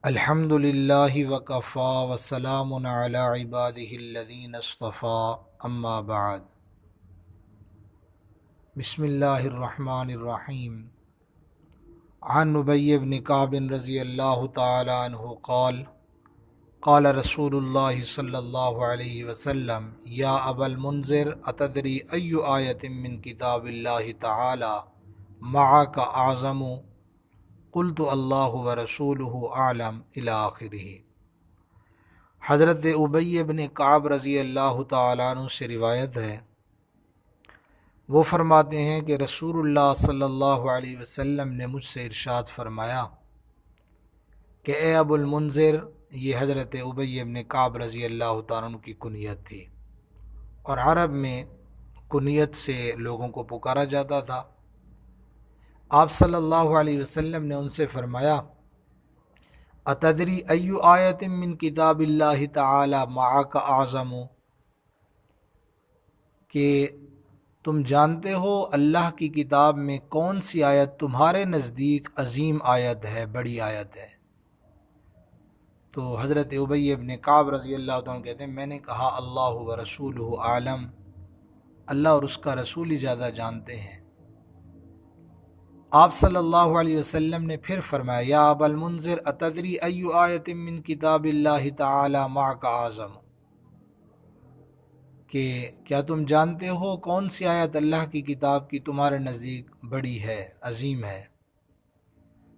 الحمد للہ وکفا وسلام علی عبادہ الذین اصطفیٰ اما بعد بسم اللہ الرحمن الرحیم عن ابی بن کعب رضی اللہ تعالی عنہ قال قال رسول اللہ صلی اللہ علیہ وسلم یا ابا المنذر اتدری ای آیت من کتاب اللہ تعالی معک اعظم قلت اللہ ورسولہ اعلم الی آخرہ۔ حضرت ابی بن کعب رضی اللہ تعالیٰ عنہ سے روایت ہے، وہ فرماتے ہیں کہ رسول اللہ صلی اللہ علیہ وسلم نے مجھ سے ارشاد فرمایا کہ اے ابو المنذر، یہ حضرت ابی بن کعب رضی اللہ تعالیٰ عنہ کی کنیت تھی، اور عرب میں کنیت سے لوگوں کو پکارا جاتا تھا۔ آپ صلی اللہ علیہ وسلم نے ان سے فرمایا اتدری ای آیت من کتاب اللہ تعالی معک اعظم، کہ تم جانتے ہو اللہ کی کتاب میں کون سی آیت تمہارے نزدیک عظیم آیت ہے، بڑی آیت ہے؟ تو حضرت ابی بن کعب رضی اللہ عنہ کہتے ہیں میں نے کہا اللہ و رسولہ عالم، اللہ اور اس کا رسول ہی زیادہ جانتے ہیں۔ آپ صلی اللہ علیہ وسلم نے پھر فرمایا یا ابا المنذر اتدری ای آیت من کتاب اللہ تعالی معک اعظم، کہ کیا تم جانتے ہو کون سی آیت اللہ کی کتاب کی تمہارے نزدیک بڑی ہے، عظیم ہے؟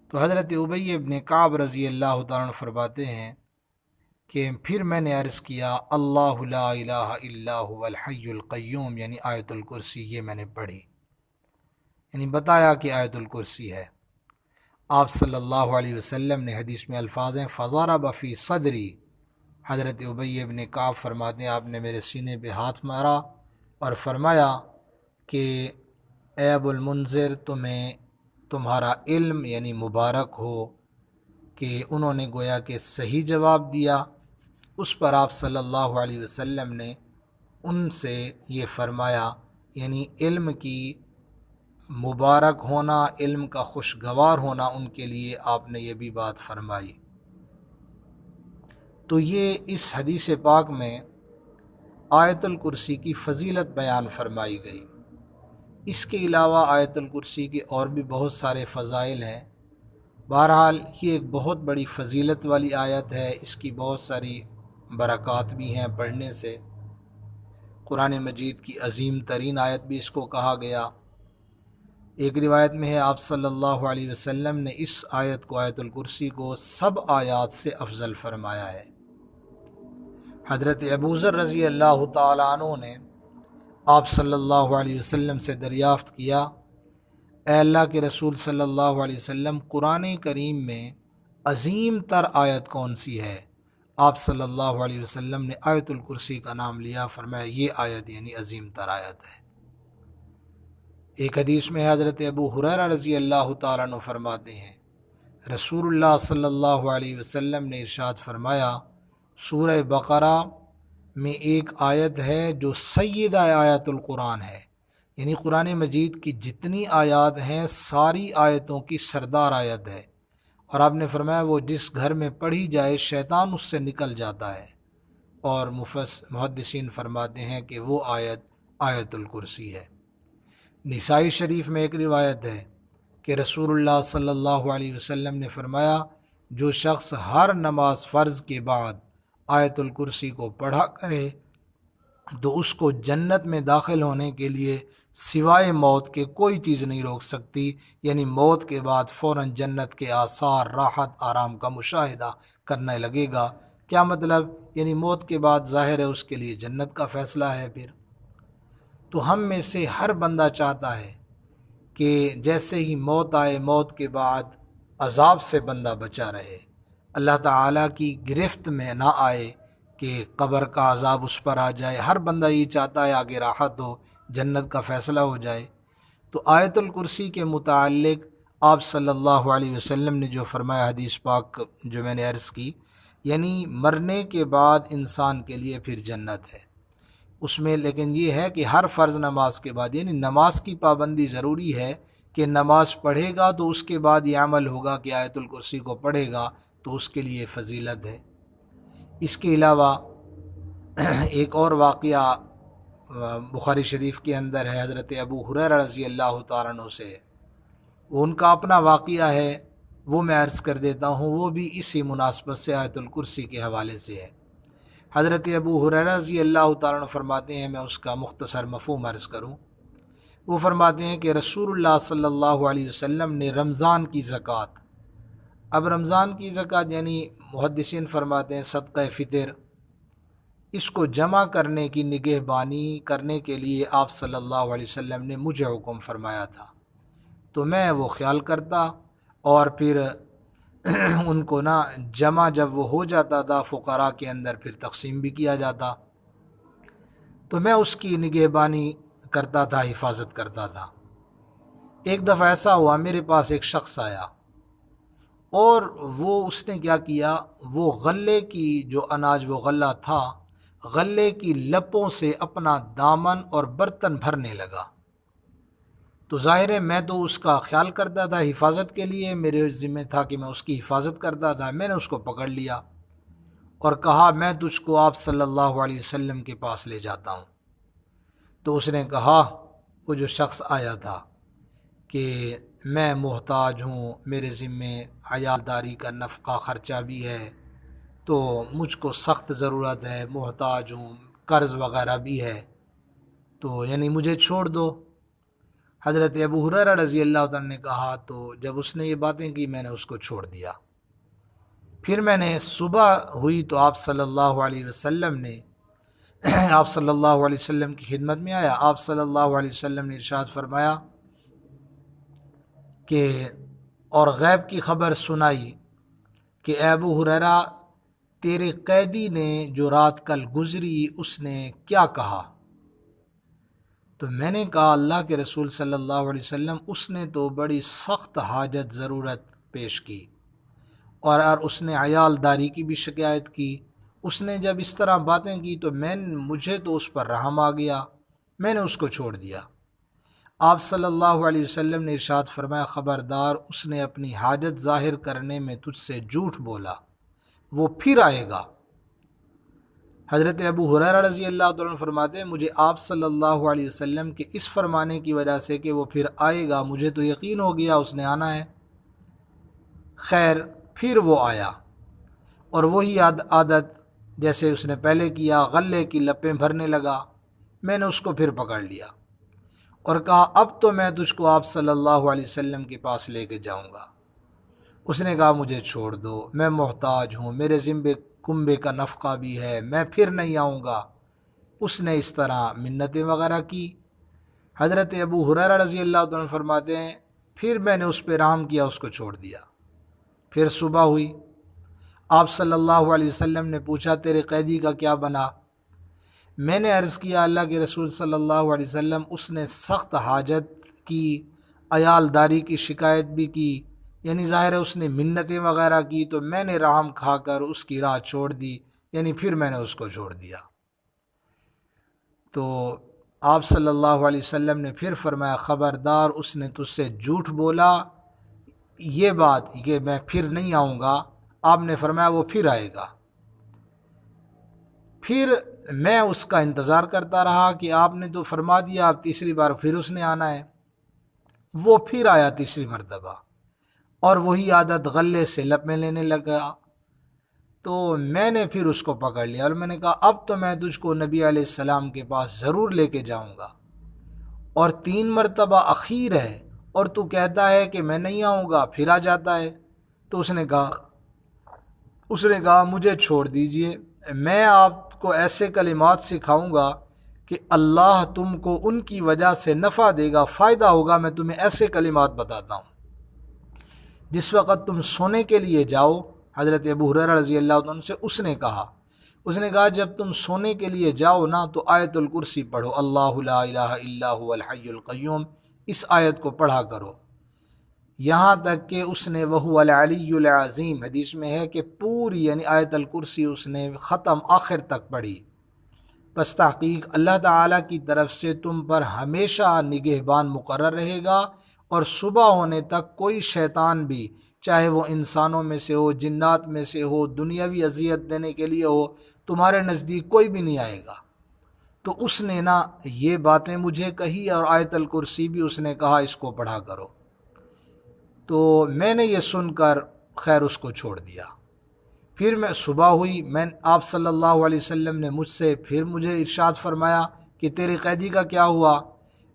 تو حضرت ابی بن کعب رضی اللہ تعالیٰ عنہ فرماتے ہیں کہ پھر میں نے عرض کیا اللہ لا الہ الا هو الحی القیوم، یعنی آیت الکرسی، یہ میں نے پڑھی، یعنی بتایا کہ آیت الکرسی ہے۔ آپ صلی اللہ علیہ وسلم نے حدیث میں الفاظ ہیں فضرب فی صدری، حضرت ابی بن کعب فرماتے ہیں آپ نے میرے سینے پہ ہاتھ مارا اور فرمایا کہ اے ابو المنذر، تمہیں تمہارا علم یعنی مبارک ہو، کہ انہوں نے گویا کہ صحیح جواب دیا۔ اس پر آپ صلی اللہ علیہ وسلم نے ان سے یہ فرمایا، یعنی علم کی مبارک ہونا، علم کا خوشگوار ہونا ان کے لیے آپ نے یہ بھی بات فرمائی۔ تو یہ اس حدیث پاک میں آیت الکرسی کی فضیلت بیان فرمائی گئی۔ اس کے علاوہ آیت الکرسی کے اور بھی بہت سارے فضائل ہیں۔ بہرحال یہ ایک بہت بڑی فضیلت والی آیت ہے، اس کی بہت ساری برکات بھی ہیں پڑھنے سے۔ قرآن مجید کی عظیم ترین آیت بھی اس کو کہا گیا۔ ایک روایت میں ہے آپ صلی اللہ علیہ وسلم نے اس آیت کو، آیت الکرسی کو، سب آیات سے افضل فرمایا ہے۔ حضرت ابو ذر رضی اللہ تعالیٰ عنہ نے آپ صلی اللہ علیہ وسلم سے دریافت کیا اے اللہ کے رسول صلی اللہ علیہ وسلم، قرآن کریم میں عظیم تر آیت کون سی ہے؟ آپ صلی اللہ علیہ وسلم نے آیت الکرسی کا نام لیا، فرمایا یہ آیت یعنی عظیم تر آیت ہے۔ ایک حدیث میں حضرت ابو ہریرہ رضی اللہ تعالیٰ عنہ فرماتے ہیں رسول اللہ صلی اللہ علیہ وسلم نے ارشاد فرمایا سورہ بقرہ میں ایک آیت ہے جو سیدہ آیت القرآن ہے، یعنی قرآن مجید کی جتنی آیات ہیں ساری آیتوں کی سردار آیت ہے، اور آپ نے فرمایا وہ جس گھر میں پڑھی جائے شیطان اس سے نکل جاتا ہے، اور محدثین فرماتے ہیں کہ وہ آیت آیت الکرسی ہے۔ نسائی شریف میں ایک روایت ہے کہ رسول اللہ صلی اللہ علیہ وسلم نے فرمایا جو شخص ہر نماز فرض کے بعد آیت الکرسی کو پڑھا کرے تو اس کو جنت میں داخل ہونے کے لیے سوائے موت کے کوئی چیز نہیں روک سکتی، یعنی موت کے بعد فوراً جنت کے آثار، راحت، آرام کا مشاہدہ کرنے لگے گا۔ کیا مطلب؟ یعنی موت کے بعد ظاہر ہے اس کے لیے جنت کا فیصلہ ہے۔ پھر تو ہم میں سے ہر بندہ چاہتا ہے کہ جیسے ہی موت آئے، موت کے بعد عذاب سے بندہ بچا رہے، اللہ تعالیٰ کی گرفت میں نہ آئے کہ قبر کا عذاب اس پر آ جائے۔ ہر بندہ یہ چاہتا ہے آگے راحت ہو، جنت کا فیصلہ ہو جائے۔ تو آیت الکرسی کے متعلق آپ صلی اللہ علیہ وسلم نے جو فرمایا حدیث پاک جو میں نے عرض کی، یعنی مرنے کے بعد انسان کے لیے پھر جنت ہے اس میں، لیکن یہ ہے کہ ہر فرض نماز کے بعد، یعنی نماز کی پابندی ضروری ہے کہ نماز پڑھے گا تو اس کے بعد یہ عمل ہوگا کہ آیت الکرسی کو پڑھے گا تو اس کے لیے فضیلت ہے۔ اس کے علاوہ ایک اور واقعہ بخاری شریف کے اندر ہے، حضرت ابو ہریرہ رضی اللہ تعالیٰ عنہ سے، وہ ان کا اپنا واقعہ ہے، وہ میں عرض کر دیتا ہوں، وہ بھی اسی مناسبت سے آیت الکرسی کے حوالے سے ہے۔ حضرت ابو ہریرہ رضی اللہ تعالیٰ عنہ فرماتے ہیں، میں اس کا مختصر مفہوم عرض کروں، وہ فرماتے ہیں کہ رسول اللہ صلی اللہ علیہ وسلم نے رمضان کی زکوٰۃ، اب رمضان کی زکوٰۃ یعنی محدثین فرماتے ہیں صدقہ فطر، اس کو جمع کرنے کی نگہبانی کرنے کے لیے آپ صلی اللہ علیہ وسلم نے مجھے حکم فرمایا تھا، تو میں وہ خیال کرتا اور پھر ان کو جمع جب وہ ہو جاتا تھا فقراء کے اندر پھر تقسیم بھی کیا جاتا، تو میں اس کی نگہبانی کرتا تھا، حفاظت کرتا تھا۔ ایک دفعہ ایسا ہوا، میرے پاس ایک شخص آیا اور اس نے کیا کیا، وہ غلے کی جو اناج وہ غلہ تھا، غلے کی لپوں سے اپنا دامن اور برتن بھرنے لگا، تو ظاہر ہے میں تو اس کا خیال کرتا تھا، حفاظت کے لیے میرے ذمہ تھا کہ میں اس کی حفاظت کرتا تھا۔ میں نے اس کو پکڑ لیا اور کہا میں تجھ کو آپ صلی اللہ علیہ وسلم کے پاس لے جاتا ہوں۔ تو اس نے کہا، وہ جو شخص آیا تھا، کہ میں محتاج ہوں، میرے ذمے عیالداری کا نفقہ خرچہ بھی ہے، تو مجھ کو سخت ضرورت ہے، محتاج ہوں، قرض وغیرہ بھی ہے، تو یعنی مجھے چھوڑ دو۔ حضرت ابو ہریرہ رضی اللہ عنہ نے کہا، تو جب اس نے یہ باتیں کی میں نے اس کو چھوڑ دیا۔ پھر میں نے صبح ہوئی تو آپ صلی اللہ علیہ وسلم نے آپ صلی اللہ علیہ وسلم کی خدمت میں آیا، آپ صلی اللہ علیہ وسلم نے ارشاد فرمایا کہ اور غیب کی خبر سنائی کہ اے ابو ہریرہ، تیرے قیدی نے جو رات کل گزری اس نے کیا کہا؟ تو میں نے کہا اللہ کے رسول صلی اللہ علیہ وسلم، اس نے تو بڑی سخت حاجت ضرورت پیش کی اور اس نے عیالداری کی بھی شکایت کی۔ اس نے جب اس طرح باتیں کی تو مجھے تو اس پر رحم آ گیا، میں نے اس کو چھوڑ دیا۔ آپ صلی اللہ علیہ وسلم نے ارشاد فرمایا، خبردار، اس نے اپنی حاجت ظاہر کرنے میں تجھ سے جھوٹ بولا، وہ پھر آئے گا۔ حضرت ابو ہریرہ رضی اللہ عنہ فرماتے ہیں، مجھے آپ صلی اللہ علیہ وسلم کے اس فرمانے کی وجہ سے کہ وہ پھر آئے گا، مجھے تو یقین ہو گیا اس نے آنا ہے۔ خیر، پھر وہ آیا اور وہی عادت جیسے اس نے پہلے کیا، غلے کی لپیں بھرنے لگا۔ میں نے اس کو پھر پکڑ لیا اور کہا اب تو میں تجھ کو آپ صلی اللہ علیہ وسلم کے پاس لے کے جاؤں گا۔ اس نے کہا مجھے چھوڑ دو، میں محتاج ہوں، میرے ذمے کنبے کا نفقہ بھی ہے، میں پھر نہیں آؤں گا۔ اس نے اس طرح منتیں وغیرہ کی۔ حضرت ابو ہریرہ رضی اللہ عنہ فرماتے ہیں، پھر میں نے اس پہ رحم کیا، اس کو چھوڑ دیا۔ پھر صبح ہوئی، آپ صلی اللہ علیہ وسلم نے پوچھا تیرے قیدی کا کیا بنا؟ میں نے عرض کیا اللہ کے رسول صلی اللہ علیہ وسلم، اس نے سخت حاجت کی، عیالداری کی شکایت بھی کی، یعنی ظاہر ہے اس نے منتیں وغیرہ کی، تو میں نے رحم کھا کر اس کی راہ چھوڑ دی، یعنی پھر میں نے اس کو چھوڑ دیا۔ تو آپ صلی اللہ علیہ وسلم نے پھر فرمایا خبردار، اس نے تجھ سے جھوٹ بولا، یہ بات کہ میں پھر نہیں آؤں گا، آپ نے فرمایا وہ پھر آئے گا۔ پھر میں اس کا انتظار کرتا رہا کہ آپ نے تو فرما دیا اب تیسری بار پھر اس نے آنا ہے۔ وہ پھر آیا تیسری مرتبہ اور وہی عادت، غلے سے لپیں لینے لگا۔ تو میں نے پھر اس کو پکڑ لیا اور میں نے کہا اب تو میں تجھ کو نبی علیہ السلام کے پاس ضرور لے کے جاؤں گا، اور 3 مرتبہ اخیر ہے اور تو کہتا ہے کہ میں نہیں آؤں گا، پھر آ جاتا ہے۔ تو اس نے کہا مجھے چھوڑ دیجئے، میں آپ کو ایسے کلمات سکھاؤں گا کہ اللہ تم کو ان کی وجہ سے نفع دے گا، فائدہ ہوگا۔ میں تمہیں ایسے کلمات بتاتا ہوں، جس وقت تم سونے کے لیے جاؤ، حضرت ابو ہریرہ رضی اللہ عنہ سے اس نے کہا جب تم سونے کے لیے جاؤ نا تو آیت الکرسی پڑھو، اللہ لا الہ الا هو الحی القیوم، اس آیت کو پڑھا کرو، یہاں تک کہ اس نے وہو العلی العظیم، حدیث میں ہے کہ پوری یعنی آیت الکرسی اس نے ختم آخر تک پڑھی۔ پس تحقیق اللہ تعالیٰ کی طرف سے تم پر ہمیشہ نگہبان مقرر رہے گا اور صبح ہونے تک کوئی شیطان بھی، چاہے وہ انسانوں میں سے ہو، جنات میں سے ہو، دنیاوی اذیت دینے کے لیے ہو، تمہارے نزدیک کوئی بھی نہیں آئے گا۔ تو اس نے نا یہ باتیں مجھے کہی، اور آیت الکرسی بھی اس نے کہا اس کو پڑھا کرو۔ تو میں نے یہ سن کر خیر اس کو چھوڑ دیا۔ پھر میں صبح ہوئی، آپ صلی اللہ علیہ وسلم نے مجھے ارشاد فرمایا کہ تیرے قیدی کا کیا ہوا؟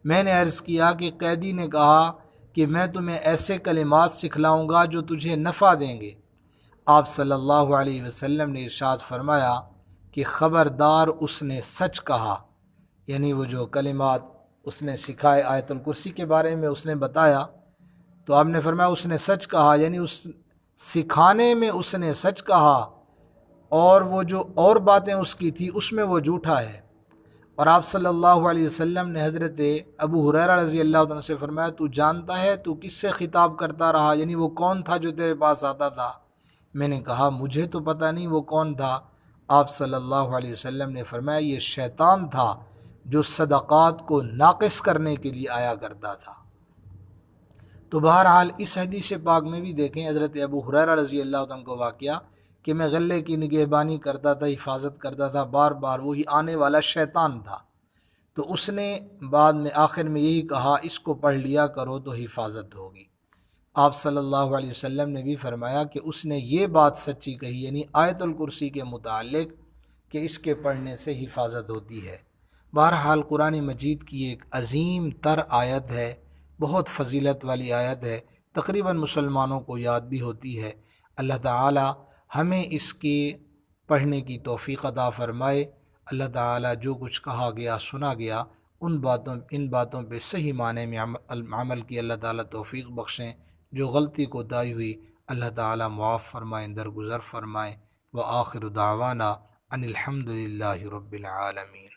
میں نے عرض کیا کہ قیدی نے کہا کہ میں تمہیں ایسے کلمات سکھلاؤں گا جو تجھے نفع دیں گے۔ آپ صلی اللہ علیہ وسلم نے ارشاد فرمایا کہ خبردار، اس نے سچ کہا، یعنی وہ جو کلمات اس نے سکھائے آیت الکرسی کے بارے میں اس نے بتایا، تو آپ نے فرمایا اس نے سچ کہا، یعنی اس سکھانے میں اس نے سچ کہا، اور وہ جو اور باتیں اس کی تھی اس میں وہ جھوٹا ہے۔ اور آپ صلی اللہ علیہ وسلم نے حضرت ابو ہریرہ رضی اللہ عنہ سے فرمایا تو جانتا ہے تو کس سے خطاب کرتا رہا، یعنی وہ کون تھا جو تیرے پاس آتا تھا؟ میں نے کہا مجھے تو پتہ نہیں وہ کون تھا۔ آپ صلی اللہ علیہ وسلم نے فرمایا یہ شیطان تھا جو صدقات کو ناقص کرنے کے لیے آیا کرتا تھا۔ تو بہرحال اس حدیث پاک میں بھی دیکھیں حضرت ابو ہریرہ رضی اللہ عنہ کو واقعہ کہ میں غلے کی نگہبانی کرتا تھا، حفاظت کرتا تھا، بار بار وہی آنے والا شیطان تھا۔ تو اس نے بعد میں آخر میں یہی کہا اس کو پڑھ لیا کرو تو حفاظت ہوگی۔ آپ صلی اللہ علیہ وسلم نے بھی فرمایا کہ اس نے یہ بات سچی کہی، یعنی آیت الکرسی کے متعلق، کہ اس کے پڑھنے سے حفاظت ہوتی ہے۔ بہرحال قرآن مجید کی ایک عظیم تر آیت ہے، بہت فضیلت والی آیت ہے، تقریباً مسلمانوں کو یاد بھی ہوتی ہے۔ اللہ تعالی ہمیں اس کے پڑھنے کی توفیق عطا فرمائے۔ اللہ تعالی جو کچھ کہا گیا سنا گیا ان باتوں پہ صحیح معنی میں عمل کی اللہ تعالی توفیق بخشیں۔ جو غلطی کوتاہی ہوئی اللہ تعالی معاف فرمائیں، درگزر فرمائیں۔ وآخر دعوانا ان الحمد للہ رب العالمین۔